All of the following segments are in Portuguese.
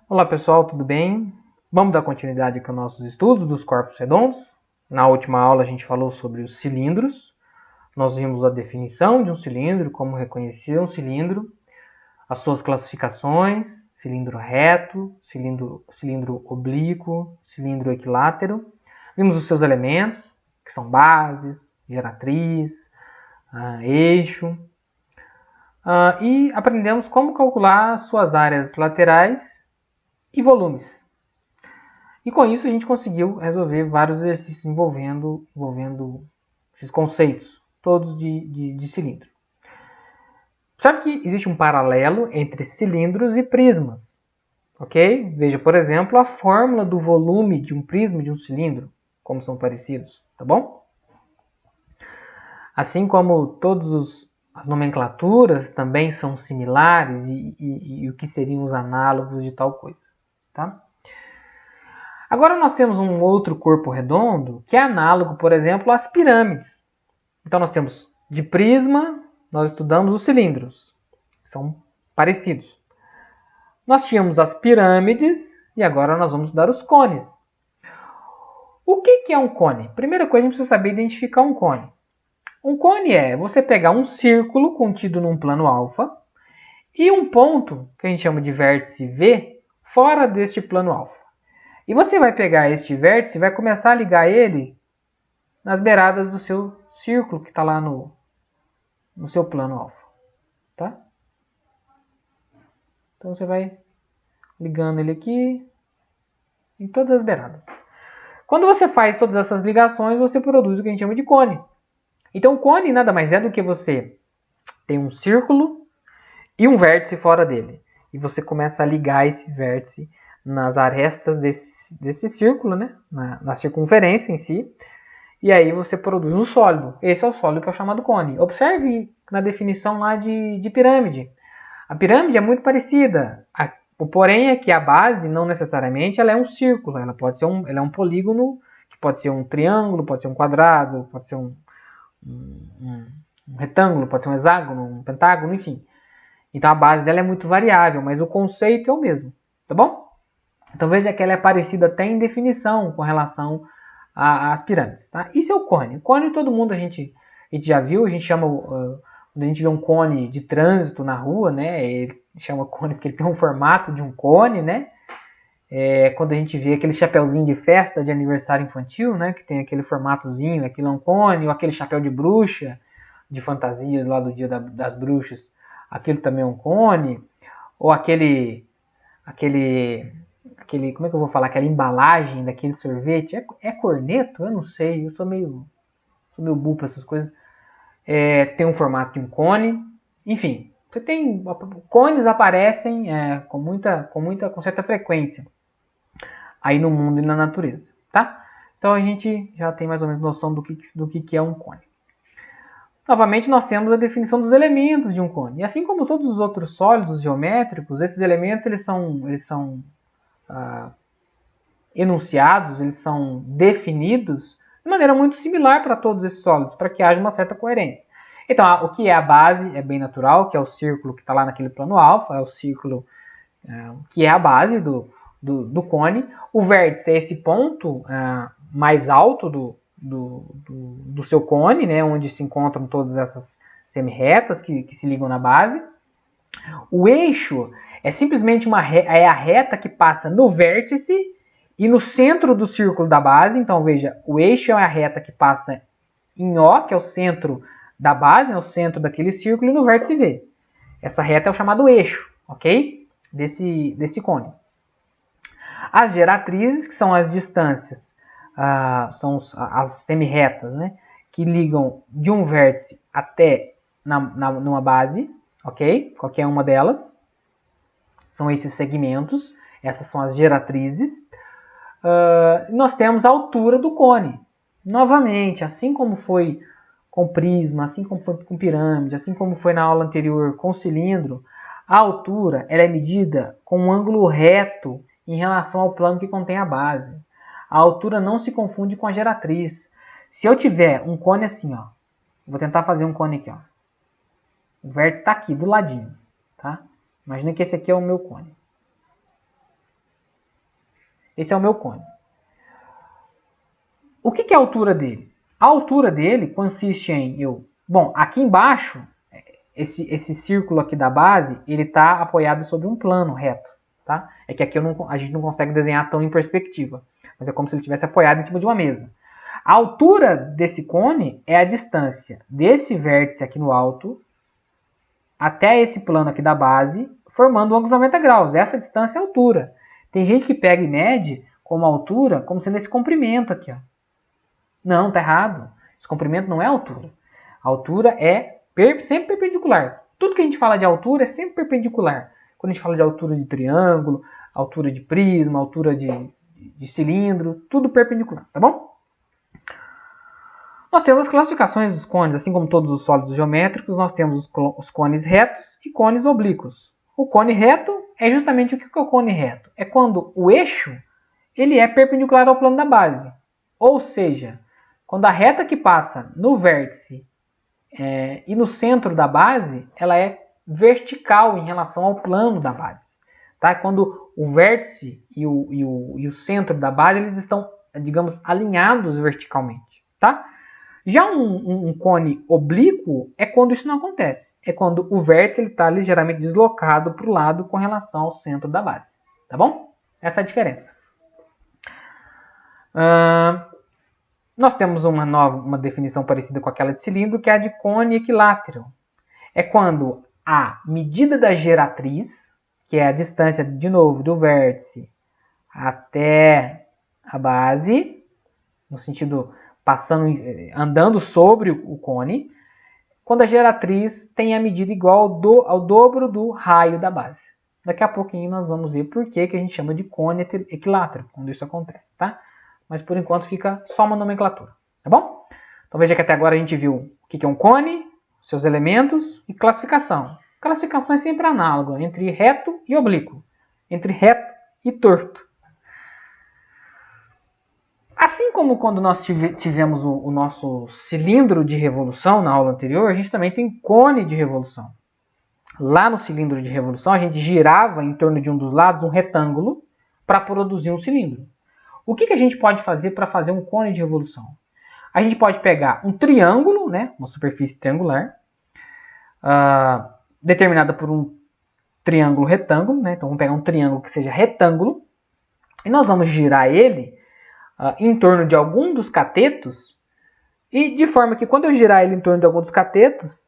Olá pessoal, tudo bem? Vamos dar continuidade aqui aos nossos estudos dos corpos redondos. Na última aula a gente falou sobre os cilindros. Nós vimos a definição de um cilindro, como reconhecer um cilindro, as suas classificações, cilindro reto, cilindro oblíquo, cilindro equilátero. Vimos os seus elementos, que são bases, geratriz, eixo. E aprendemos como calcular suas áreas laterais e volumes. E com isso a gente conseguiu resolver vários exercícios envolvendo esses conceitos, todos de cilindro. Sabe que existe um paralelo entre cilindros e prismas, ok? Veja, por exemplo, a fórmula do volume de um prisma e de um cilindro, como são parecidos, tá bom? Assim como todas as nomenclaturas também são similares e o que seriam os análogos de tal coisa, tá? Agora nós temos um outro corpo redondo que é análogo, por exemplo, às pirâmides. Então nós temos de prisma, nós estudamos os cilindros, são parecidos. Nós tínhamos as pirâmides e agora nós vamos estudar os cones. O que é um cone? Primeira coisa, a gente precisa saber identificar um cone. Um cone é você pegar um círculo contido num plano alfa e um ponto, que a gente chama de vértice V, fora deste plano alfa. E você vai pegar este vértice e vai começar a ligar ele nas beiradas do seu círculo que está lá no seu plano alfa. Tá? Então você vai ligando ele aqui em todas as beiradas. Quando você faz todas essas ligações, você produz o que a gente chama de cone. Então o cone nada mais é do que você tem um círculo e um vértice fora dele. E você começa a ligar esse vértice nas arestas desse círculo, né? na circunferência em si. E aí você produz um sólido. Esse é o sólido que é o chamado cone. Observe na definição lá de pirâmide. A pirâmide é muito parecida. O porém é que a base, não necessariamente, ela é um círculo. Ela é um polígono, que pode ser um triângulo, pode ser um quadrado, pode ser um retângulo, pode ser um hexágono, um pentágono, enfim. Então a base dela é muito variável, mas o conceito é o mesmo. Tá bom? Então veja que ela é parecida até em definição com relação às pirâmides. Tá? Isso é o cone. O cone todo mundo a gente já viu, a gente chama, quando a gente vê um cone de trânsito na rua, né, ele chama cone porque ele tem um formato de um cone, né? Quando a gente vê aquele chapeuzinho de festa de aniversário infantil, né, que tem aquele formatozinho, aquilo é um cone, ou aquele chapéu de bruxa, de fantasia lá do dia das bruxas, aquilo também é um cone, ou aquele, como é que eu vou falar, aquela embalagem daquele sorvete, é corneto? Eu não sei, eu sou meio burro para essas coisas. Tem um formato de um cone, enfim, você tem, cones aparecem com certa frequência aí no mundo e na natureza, tá? Então a gente já tem mais ou menos noção do que é um cone. Novamente nós temos a definição dos elementos de um cone. E assim como todos os outros sólidos geométricos, esses elementos eles são enunciados, eles são definidos de maneira muito similar para todos esses sólidos, para que haja uma certa coerência. Então, o que é a base é bem natural, que é o círculo que está lá naquele plano alfa, é o círculo que é a base do cone. O vértice é esse ponto mais alto do seu cone, né, onde se encontram todas essas semi-retas que se ligam na base. O eixo é simplesmente a reta que passa no vértice e no centro do círculo da base. Então veja, o eixo é a reta que passa em O, que é o centro da base, é o centro daquele círculo, e no vértice V. Essa reta é o chamado eixo, ok? Desse cone. As geratrizes, que são as distâncias, são as semi-retas, né? Que ligam de um vértice até numa base, ok? Qualquer uma delas. São esses segmentos, essas são as geratrizes. Nós temos a altura do cone. Novamente, assim como foi com prisma, assim como foi com pirâmide, assim como foi na aula anterior com cilindro, a altura ela é medida com um ângulo reto em relação ao plano que contém a base. A altura não se confunde com a geratriz. Se eu tiver um cone assim, ó, vou tentar fazer um cone aqui, ó. O vértice está aqui, do ladinho, tá? Imagina que esse aqui é o meu cone. Esse é o meu cone. O que é a altura dele? A altura dele consiste em bom, aqui embaixo, esse círculo aqui da base, ele está apoiado sobre um plano reto, tá? É que aqui a gente não consegue desenhar tão em perspectiva, mas é como se ele tivesse apoiado em cima de uma mesa. A altura desse cone é a distância desse vértice aqui no alto até esse plano aqui da base, formando um ângulo de 90 graus. Essa distância é a altura. Tem gente que pega e mede como altura, como sendo esse comprimento aqui, ó. Não, tá errado. Esse comprimento não é altura. A altura é sempre perpendicular. Tudo que a gente fala de altura é sempre perpendicular. Quando a gente fala de altura de triângulo, altura de prisma, altura de cilindro, tudo perpendicular, tá bom? Nós temos as classificações dos cones, assim como todos os sólidos geométricos, nós temos os cones retos e cones oblíquos. O cone reto é justamente o que é o cone reto? É quando o eixo ele é perpendicular ao plano da base. Ou seja, quando a reta que passa no vértice e no centro da base, ela é vertical em relação ao plano da base. Tá? Quando o vértice e o centro da base eles estão, digamos, alinhados verticalmente. Tá? Já um cone oblíquo é quando isso não acontece. É quando o vértice está ligeiramente deslocado para o lado com relação ao centro da base. Tá bom? Essa é a diferença. Nós temos uma definição parecida com aquela de cilindro, que é a de cone equilátero. É quando a medida da geratriz, que é a distância, de novo, do vértice até a base, no sentido andando sobre o cone, quando a geratriz tem a medida igual ao dobro do raio da base. Daqui a pouquinho nós vamos ver por que a gente chama de cone equilátero, quando isso acontece, tá? Mas por enquanto fica só uma nomenclatura, tá bom? Então veja que até agora a gente viu o que é um cone, seus elementos e classificação. Classificação é sempre análoga entre reto e oblíquo, entre reto e torto. Assim como quando nós tivemos o nosso cilindro de revolução na aula anterior, a gente também tem cone de revolução. Lá no cilindro de revolução, a gente girava em torno de um dos lados um retângulo para produzir um cilindro. O que a gente pode fazer para fazer um cone de revolução? A gente pode pegar um triângulo, né, uma superfície triangular, determinada por um triângulo retângulo, né, então vamos pegar um triângulo que seja retângulo, e nós vamos girar ele em torno de algum dos catetos, e de forma que quando eu girar ele em torno de algum dos catetos,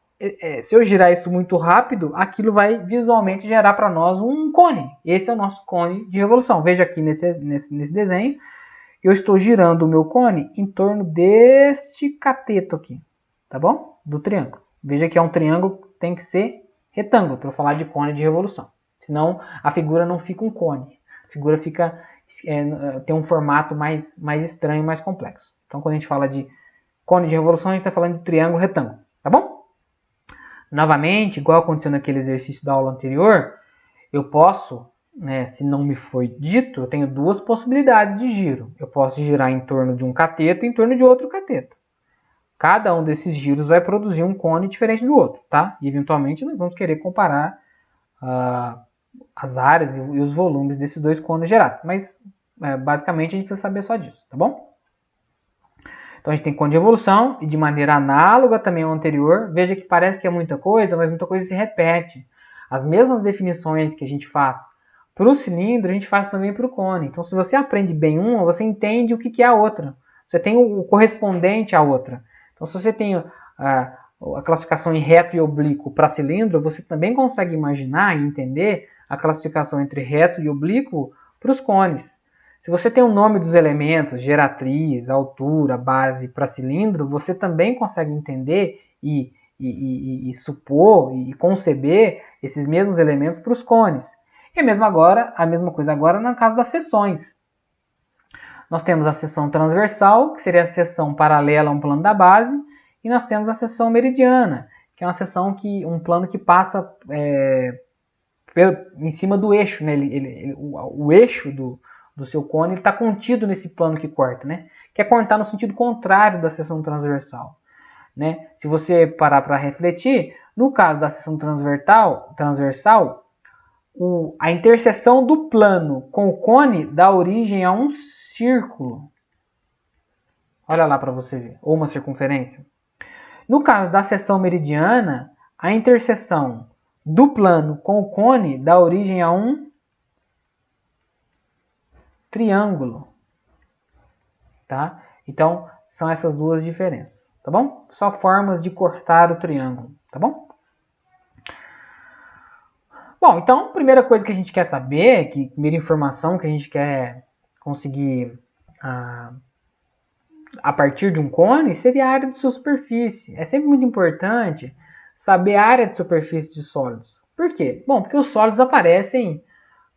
se eu girar isso muito rápido, aquilo vai visualmente gerar para nós um cone. Esse é o nosso cone de revolução. Veja aqui nesse desenho, eu estou girando o meu cone em torno deste cateto aqui, tá bom? Do triângulo. Veja que é um triângulo que tem que ser retângulo para eu falar de cone de revolução. Senão a figura não fica um cone. A figura tem um formato mais estranho, mais complexo. Então quando a gente fala de cone de revolução, a gente está falando de triângulo retângulo, tá bom? Novamente, igual aconteceu naquele exercício da aula anterior, eu posso, né, se não me foi dito, eu tenho duas possibilidades de giro. Eu posso girar em torno de um cateto e em torno de outro cateto. Cada um desses giros vai produzir um cone diferente do outro, tá? E eventualmente nós vamos querer comparar as áreas e os volumes desses dois cones gerados. Mas basicamente a gente precisa saber só disso, tá bom? Então a gente tem cone de revolução e de maneira análoga também ao anterior. Veja que parece que é muita coisa, mas muita coisa se repete. As mesmas definições que a gente faz para o cilindro, a gente faz também para o cone. Então se você aprende bem uma, você entende o que é a outra. Você tem o correspondente à outra. Então se você tem a classificação em reto e oblíquo para cilindro, você também consegue imaginar e entender a classificação entre reto e oblíquo para os cones. Se você tem o nome dos elementos, geratriz, altura, base para cilindro, você também consegue entender e supor e conceber esses mesmos elementos para os cones. E a mesma coisa agora no caso das seções. Nós temos a seção transversal, que seria a seção paralela a um plano da base, e nós temos a seção meridiana, que é uma seção um plano que passa em cima do eixo, né? O eixo do seu cone está contido nesse plano que corta, né? Que é cortar no sentido contrário da seção transversal, né? Se você parar para refletir, no caso da seção transversal, a interseção do plano com o cone dá origem a um círculo. Olha lá para você ver, ou uma circunferência. No caso da seção meridiana, a interseção do plano com o cone dá origem a um triângulo. Tá? Então, são essas duas diferenças, tá bom? Só formas de cortar o triângulo, tá bom? Bom, então, a primeira coisa que a gente quer saber, primeira informação que a gente quer conseguir a partir de um cone, seria a área de sua superfície. É sempre muito importante saber a área de superfície de sólidos. Por quê? Bom, porque os sólidos aparecem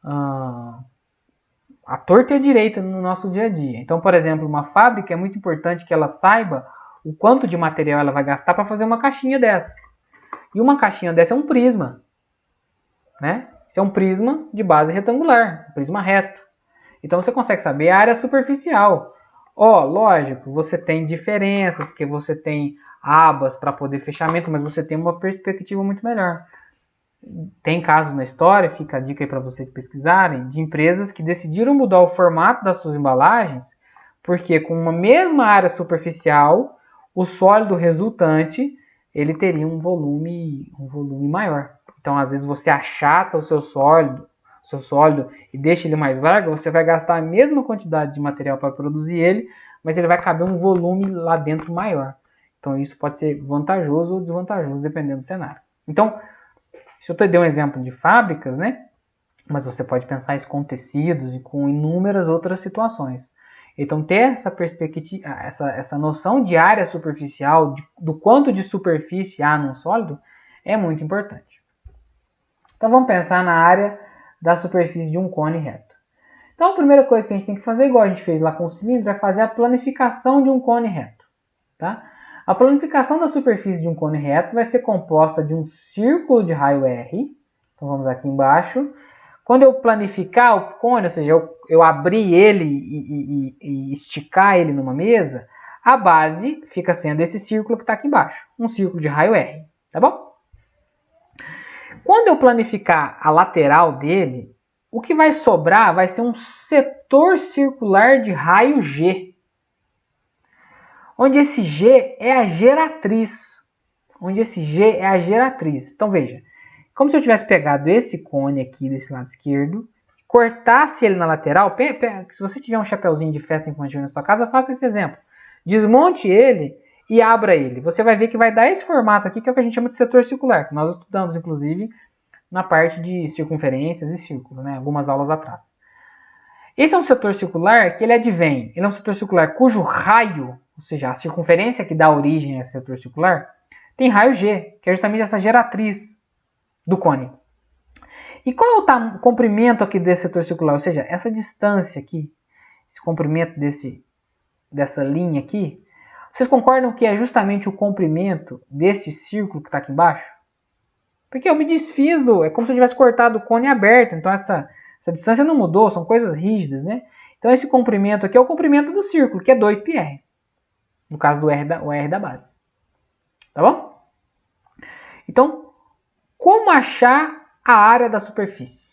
à torta e à direita no nosso dia a dia. Então, por exemplo, uma fábrica é muito importante que ela saiba o quanto de material ela vai gastar para fazer uma caixinha dessa. E uma caixinha dessa é um prisma. Né? Isso é um prisma de base retangular, um prisma reto. Então você consegue saber a área superficial. Lógico, você tem diferenças, porque você tem abas para poder fechamento, mas você tem uma perspectiva muito melhor. Tem casos na história, fica a dica aí para vocês pesquisarem, de empresas que decidiram mudar o formato das suas embalagens, porque com uma mesma área superficial, o sólido resultante ele teria um volume maior. Então, às vezes, você achata o seu sólido e deixa ele mais largo, você vai gastar a mesma quantidade de material para produzir ele, mas ele vai caber um volume lá dentro maior. Então, isso pode ser vantajoso ou desvantajoso, dependendo do cenário. Então, se eu te dei um exemplo de fábricas, né? Mas você pode pensar isso com tecidos e com inúmeras outras situações. Então, ter essa perspectiva, essa noção de área superficial, do quanto de superfície há num sólido, é muito importante. Então, vamos pensar na área da superfície de um cone reto. Então, a primeira coisa que a gente tem que fazer, igual a gente fez lá com o cilindro, é fazer a planificação de um cone reto. Tá? A planificação da superfície de um cone reto vai ser composta de um círculo de raio R. Então, vamos aqui embaixo. Quando eu planificar o cone, ou seja, eu abrir ele e esticar ele numa mesa, a base fica sendo esse círculo que está aqui embaixo. Um círculo de raio R. Tá bom? Quando eu planificar a lateral dele, o que vai sobrar vai ser um setor circular de raio G. Onde esse G é a geratriz. Então veja, como se eu tivesse pegado esse cone aqui desse lado esquerdo, cortasse ele na lateral, se você tiver um chapeuzinho de festa infantil na sua casa, faça esse exemplo. Desmonte ele e abra ele. Você vai ver que vai dar esse formato aqui, que é o que a gente chama de setor circular, que nós estudamos, inclusive, na parte de circunferências e círculos, né? Algumas aulas atrás. Esse é um setor circular que ele advém. Ele é um setor circular cujo raio, ou seja, a circunferência que dá origem a esse setor circular, tem raio G, que é justamente essa geratriz do cone. E qual é o comprimento aqui desse setor circular? Ou seja, essa distância aqui, esse comprimento dessa linha aqui, vocês concordam que é justamente o comprimento desse círculo que está aqui embaixo? Porque eu me desfiz é como se eu tivesse cortado o cone aberto, então essa distância não mudou, são coisas rígidas, né? Então esse comprimento aqui é o comprimento do círculo, que é 2πr. No caso do R da base. Tá bom? Então, como achar a área da superfície?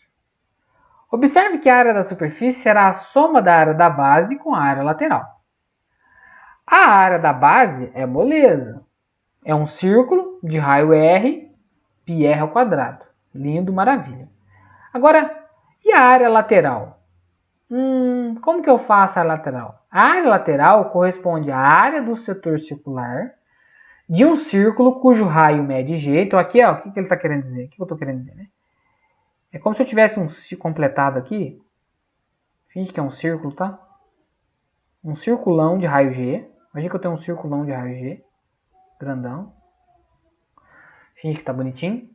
Observe que a área da superfície será a soma da área da base com a área lateral. A área da base é moleza. É um círculo de raio R, πr ao quadrado. Lindo, maravilha. Agora, e a área lateral? Como que eu faço a lateral? A área lateral corresponde à área do setor circular de um círculo cujo raio mede G. Então aqui, ó, o que ele está querendo dizer? O que eu estou querendo dizer, né? É como se eu tivesse um completado aqui. Finge que é um círculo, tá? Um circulão de raio G. Imagina que eu tenho um circulão de raio G. Grandão. Finge que tá bonitinho.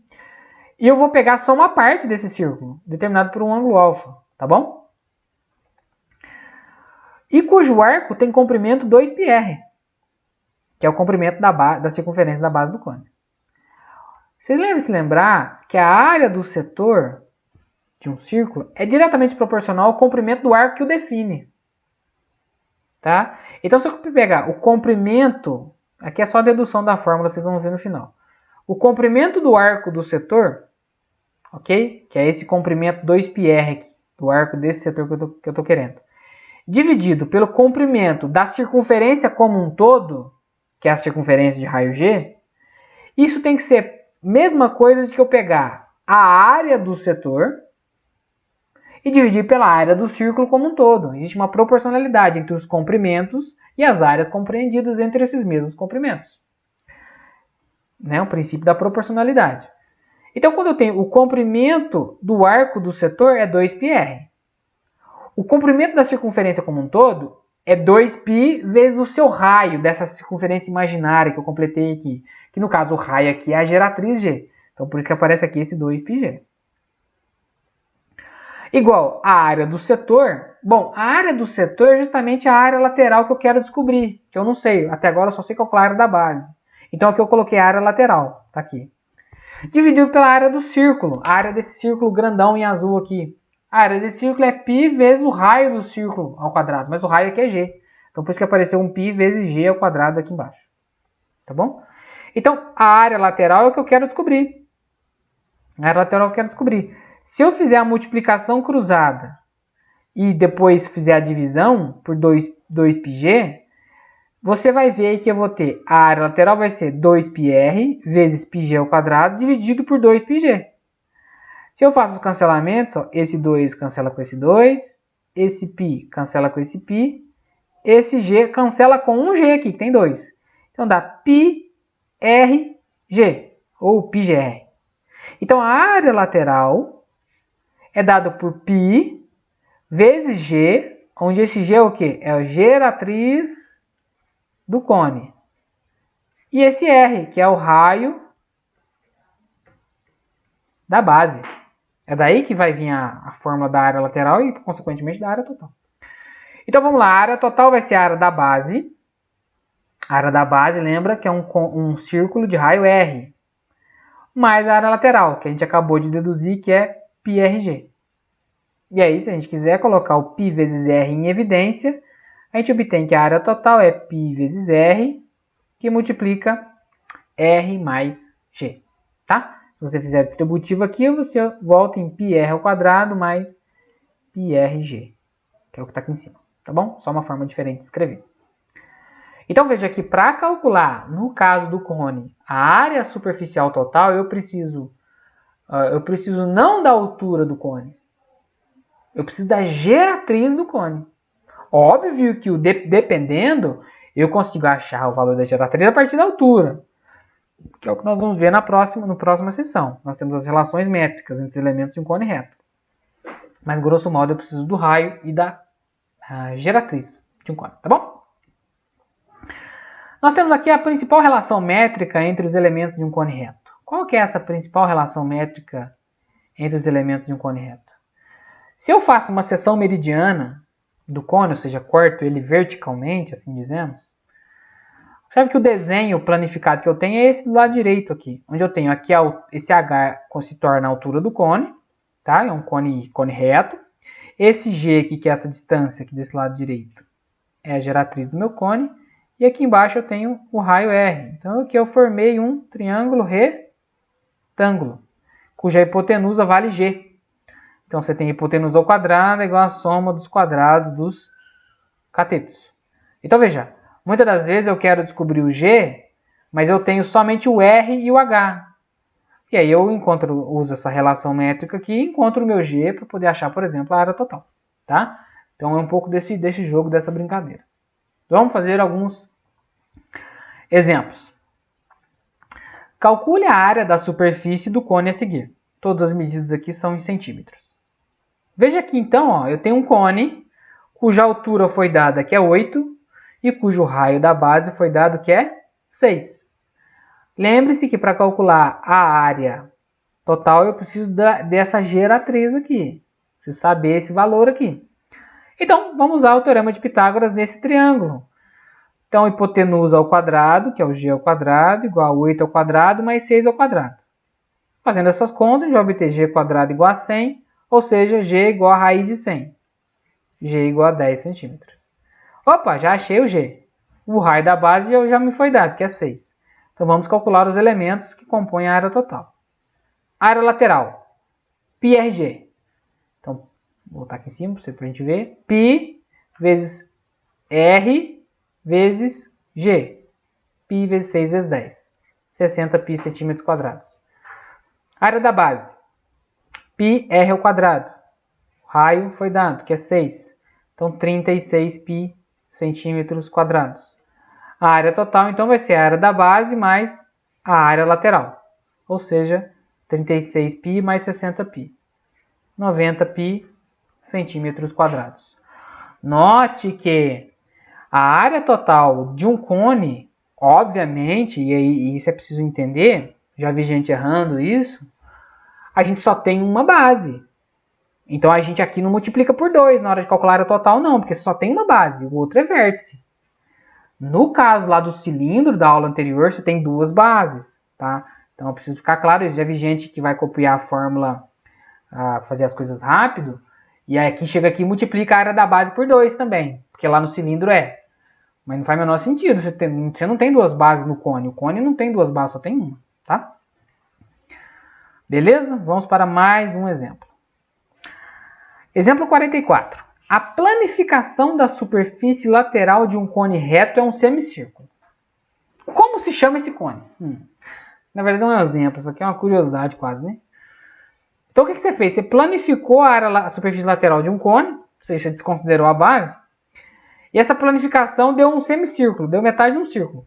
E eu vou pegar só uma parte desse círculo, determinado por um ângulo alfa, tá bom? E cujo arco tem comprimento 2πr, que é o comprimento da circunferência da base do cone. Vocês devem se lembrar que a área do setor de um círculo é diretamente proporcional ao comprimento do arco que o define. Tá? Então, se eu pegar o comprimento, aqui é só a dedução da fórmula, vocês vão ver no final. O comprimento do arco do setor, ok? Que é esse comprimento 2πr aqui, do arco desse setor que eu estou querendo. Dividido pelo comprimento da circunferência como um todo, que é a circunferência de raio G, isso tem que ser a mesma coisa de que eu pegar a área do setor e dividir pela área do círculo como um todo. Existe uma proporcionalidade entre os comprimentos e as áreas compreendidas entre esses mesmos comprimentos. Né? O princípio da proporcionalidade. Então, quando eu tenho o comprimento do arco do setor é 2πr. O comprimento da circunferência como um todo é 2π vezes o seu raio dessa circunferência imaginária que eu completei aqui. Que no caso o raio aqui é a geratriz G. Então por isso que aparece aqui esse 2πg. Igual a área do setor. Bom, a área do setor é justamente a área lateral que eu quero descobrir. Que eu não sei. Até agora eu só sei calcular a área da base. Então aqui eu coloquei a área lateral. Tá aqui. Dividido pela área do círculo. A área desse círculo grandão em azul aqui. A área desse círculo é π vezes o raio do círculo ao quadrado. Mas o raio aqui é g. Então por isso que apareceu um π vezes g ao quadrado aqui embaixo. Tá bom? Então a área lateral é o que eu quero descobrir. A área lateral eu quero descobrir. Se eu fizer a multiplicação cruzada e depois fizer a divisão por 2πg, você vai ver que eu vou ter a área lateral vai ser 2πr vezes πg ao quadrado dividido por 2πg. Se eu faço os cancelamentos, ó, esse 2 cancela com esse 2, esse π cancela com esse π, esse g cancela com um g aqui, que tem 2. Então dá πrg, ou πgr. Então a área lateral é dada por π vezes g, onde esse g é o quê? É a geratriz do cone. E esse r, que é o raio da base. É daí que vai vir a fórmula da área lateral e, consequentemente, da área total. Então, vamos lá. A área total vai ser a área da base. A área da base, lembra que é um círculo de raio R. Mais a área lateral, que a gente acabou de deduzir, que é πrg. E aí, se a gente quiser colocar o π vezes R em evidência, a gente obtém que a área total é π vezes R, que multiplica R mais G. Tá? Se você fizer a distributiva aqui, você volta em πr ao quadrado mais πrg, que é o que está aqui em cima, tá bom? Só uma forma diferente de escrever. Então veja que para calcular, no caso do cone, a área superficial total, eu preciso não da altura do cone, eu preciso da geratriz do cone. Óbvio que dependendo, eu consigo achar o valor da geratriz a partir da altura, que é o que nós vamos ver na próxima sessão. Nós temos as relações métricas entre os elementos de um cone reto. Mas, grosso modo, eu preciso do raio e da geratriz de um cone, tá bom? Nós temos aqui a principal relação métrica entre os elementos de um cone reto. Qual que é essa principal relação métrica entre os elementos de um cone reto? Se eu faço uma seção meridiana do cone, ou seja, corto ele verticalmente, assim dizemos, sabe que o desenho planificado que eu tenho é esse do lado direito aqui, onde eu tenho aqui esse H se torna a altura do cone, tá? É um cone reto. Esse G aqui, que é essa distância aqui desse lado direito, é a geratriz do meu cone. E aqui embaixo eu tenho o raio R. Então aqui eu formei um triângulo retângulo, cuja hipotenusa vale G. Então você tem hipotenusa ao quadrado igual a soma dos quadrados dos catetos. Então veja, muitas das vezes eu quero descobrir o G, mas eu tenho somente o R e o H. E aí eu uso essa relação métrica aqui e encontro o meu G para poder achar, por exemplo, a área total. Tá? Então é um pouco desse jogo, dessa brincadeira. Vamos fazer alguns exemplos. Calcule a área da superfície do cone a seguir. Todas as medidas aqui são em centímetros. Veja aqui então, ó, eu tenho um cone cuja altura foi dada que é 8 e cujo raio da base foi dado que é 6. Lembre-se que para calcular a área total eu preciso dessa geratriz aqui. Preciso saber esse valor aqui. Então, vamos usar o teorema de Pitágoras nesse triângulo. Então, hipotenusa ao quadrado, que é o g ao quadrado, igual a 8 ao quadrado, mais 6 ao quadrado. Fazendo essas contas, a gente vai obter g quadrado igual a 100, ou seja, g igual a raiz de 100. G igual a 10 centímetros. Opa, já achei o g. O raio da base já me foi dado, que é 6. Então, vamos calcular os elementos que compõem a área total. Área lateral. πRg. Então, vou botar aqui em cima para a gente ver. Π vezes R vezes G. Π vezes 6 vezes 10. 60 π centímetros quadrados. Área da base. πr ao quadrado. O raio foi dado, que é 6. Então, 36 π centímetros quadrados. A área total, então, vai ser a área da base mais a área lateral. Ou seja, 36 π mais 60 π. 90 π centímetros quadrados. Note que a área total de um cone, obviamente, e isso é preciso entender, já vi gente errando isso, a gente só tem uma base. Então a gente aqui não multiplica por 2 na hora de calcular a área total, não, porque só tem uma base, o outro é vértice. No caso lá do cilindro da aula anterior, você tem duas bases, tá? Então eu preciso ficar claro isso. Já vi gente que vai copiar a fórmula, fazer as coisas rápido, e aí aqui chega aqui e multiplica a área da base por 2 também, porque lá no cilindro é. Mas não faz o menor sentido, você não tem duas bases no cone. O cone não tem duas bases, só tem uma, tá? Beleza? Vamos para mais um exemplo. Exemplo 44. A planificação da superfície lateral de um cone reto é um semicírculo. Como se chama esse cone? Na verdade não é um exemplo, isso aqui é uma curiosidade quase, né? Então o que você fez? Você planificou a superfície lateral de um cone, ou seja, você desconsiderou a base, e essa planificação deu um semicírculo, deu metade de um círculo.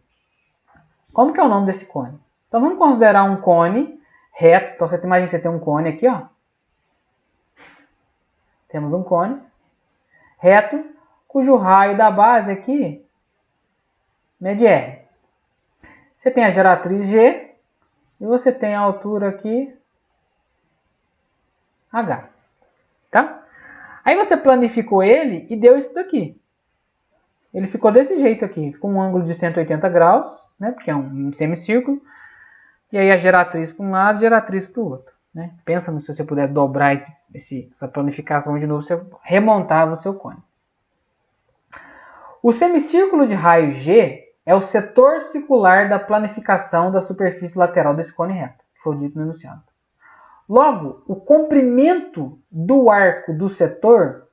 Como que é o nome desse cone? Então vamos considerar um cone reto. Então você imagina que você tem um cone aqui, ó. Temos um cone reto, cujo raio da base aqui mede R. Você tem a geratriz G e você tem a altura aqui H. Tá? Aí você planificou ele e deu isso daqui. Ele ficou desse jeito aqui, com um ângulo de 180 graus, né, porque é um semicírculo. E aí a geratriz para um lado e a geratriz para o outro. Né? Pensa se você puder dobrar essa planificação de novo, você remontava o seu cone. O semicírculo de raio G é o setor circular da planificação da superfície lateral desse cone reto, que foi dito no enunciado. Logo, o comprimento do arco do setor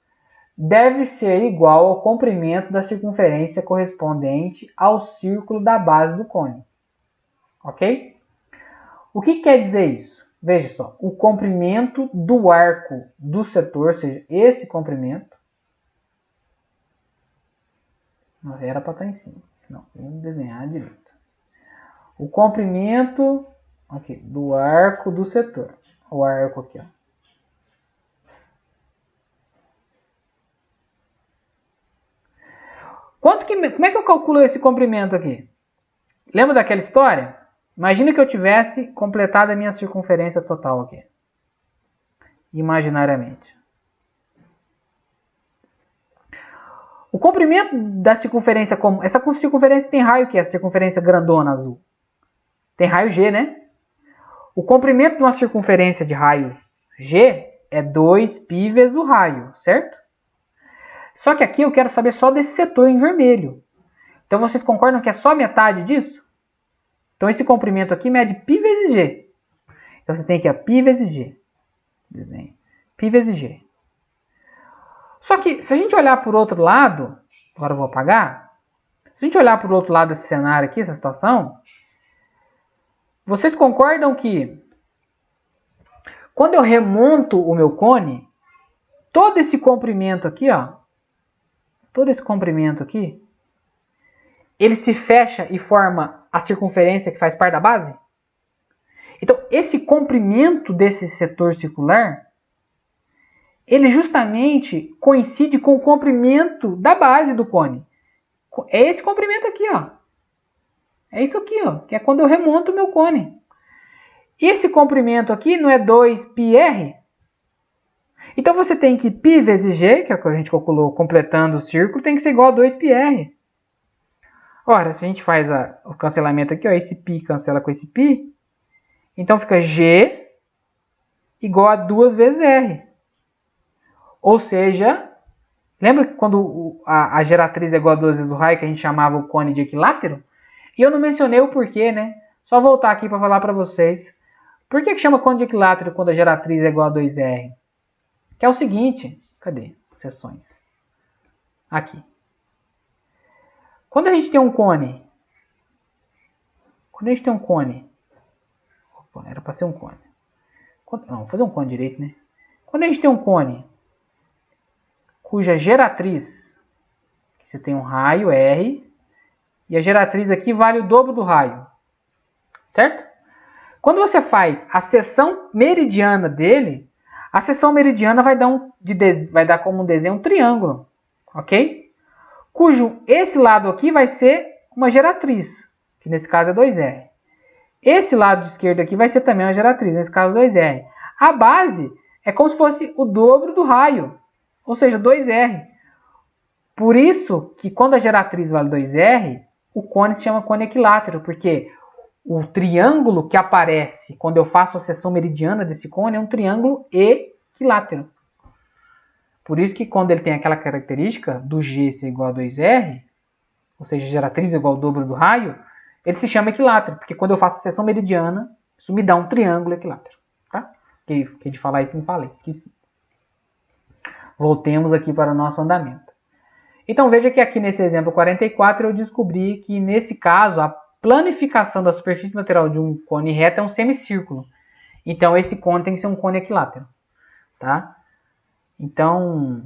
deve ser igual ao comprimento da circunferência correspondente ao círculo da base do cone. Ok? O que quer dizer isso? Veja só, o comprimento do arco do setor, ou seja, esse comprimento, não era para estar em cima, não, vamos desenhar direito. O comprimento aqui, do arco do setor, o arco aqui, ó. Como é que eu calculo esse comprimento aqui? Lembra daquela história? Imagina que eu tivesse completado a minha circunferência total aqui. Imaginariamente. O comprimento da circunferência, essa circunferência tem raio que é a circunferência grandona azul. Tem raio G, né? O comprimento de uma circunferência de raio G é 2π vezes o raio, certo? Só que aqui eu quero saber só desse setor em vermelho. Então vocês concordam que é só metade disso? Então esse comprimento aqui mede π vezes G. Então você tem aqui a π vezes G. Desenho. π vezes G. Só que se a gente olhar por outro lado, agora eu vou apagar. Se a gente olhar por outro lado desse cenário aqui, essa situação, vocês concordam que quando eu remonto o meu cone, todo esse comprimento aqui, ó, todo esse comprimento aqui, ele se fecha e forma a circunferência que faz parte da base? Então, esse comprimento desse setor circular, ele justamente coincide com o comprimento da base do cone. É esse comprimento aqui, ó. É isso aqui, ó, que é quando eu remonto o meu cone. E esse comprimento aqui não é 2πr? Então você tem que π vezes g, que é o que a gente calculou completando o círculo, tem que ser igual a 2πr. Ora, se a gente faz o cancelamento aqui, ó, esse π cancela com esse π, então fica g igual a 2 vezes r. Ou seja, lembra que quando a geratriz é igual a 2 vezes o raio, que a gente chamava o cone de equilátero? E eu não mencionei o porquê, né? Só voltar aqui para falar para vocês. Por que chama cône de equilátero quando a geratriz é igual a 2R? Que é o seguinte, cadê? Seções. Aqui. Quando a gente tem um cone, opa, era para ser um cone. Não, vou fazer um cone direito, né? Quando a gente tem um cone cuja geratriz, você tem um raio R, e a geratriz aqui vale o dobro do raio, certo? Quando você faz a seção meridiana dele, a seção meridiana vai dar como um desenho um triângulo, ok? Cujo esse lado aqui vai ser uma geratriz, que nesse caso é 2R. Esse lado esquerdo aqui vai ser também uma geratriz, nesse caso 2R. A base é como se fosse o dobro do raio, ou seja, 2R. Por isso que quando a geratriz vale 2R, o cone se chama cone equilátero, porque o triângulo que aparece quando eu faço a seção meridiana desse cone é um triângulo equilátero. Por isso que quando ele tem aquela característica do G ser igual a 2R, ou seja, geratriz é igual ao dobro do raio, ele se chama equilátero, porque quando eu faço a seção meridiana, isso me dá um triângulo equilátero. Tá? Fiquei de falar isso, não falei, esqueci. Voltemos aqui para o nosso andamento. Então veja que aqui nesse exemplo 44 eu descobri que nesse caso a planificação da superfície lateral de um cone reto é um semicírculo. Então esse cone tem que ser um cone equilátero. Tá? Então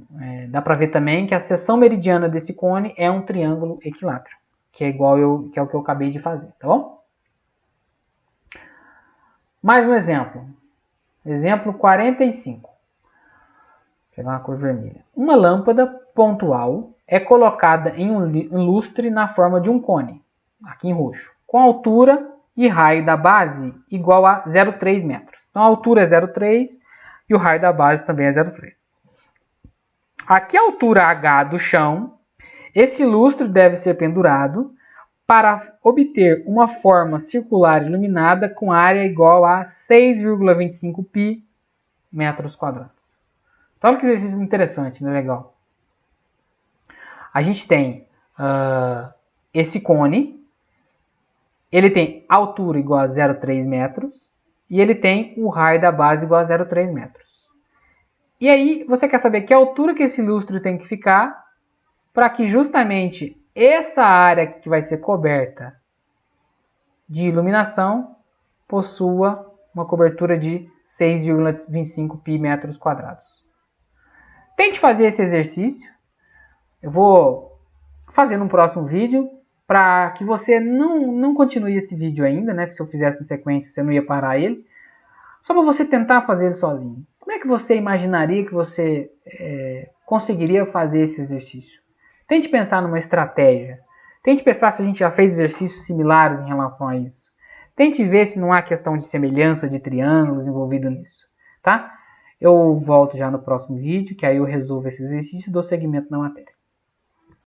dá para ver também que a seção meridiana desse cone é um triângulo equilátero, que é que é o que eu acabei de fazer, tá bom? Mais um exemplo. Exemplo 45. Vou pegar uma cor vermelha. Uma lâmpada pontual é colocada em um lustre na forma de um cone, aqui em roxo, com altura e raio da base igual a 0,3 metros. Então a altura é 0,3 e o raio da base também é 0,3. Aqui a altura H do chão, esse lustre deve ser pendurado para obter uma forma circular iluminada com área igual a 6,25 π metros quadrados. Então, olha que exercício interessante, né? Legal. A gente tem esse cone, ele tem altura igual a 0,3 metros e ele tem o raio da base igual a 0,3 metros. E aí, você quer saber que altura que esse lustre tem que ficar para que justamente essa área que vai ser coberta de iluminação possua uma cobertura de 6,25 π metros quadrados. Tente fazer esse exercício. Eu vou fazer no próximo vídeo para que você não continue esse vídeo ainda, né? Porque se eu fizesse na sequência você não ia parar ele. Só para você tentar fazer ele sozinho. Como é que você imaginaria que você conseguiria fazer esse exercício? Tente pensar numa estratégia. Tente pensar se a gente já fez exercícios similares em relação a isso. Tente ver se não há questão de semelhança de triângulos envolvido nisso, tá? Eu volto já no próximo vídeo, que aí eu resolvo esse exercício e dou seguimento na matéria.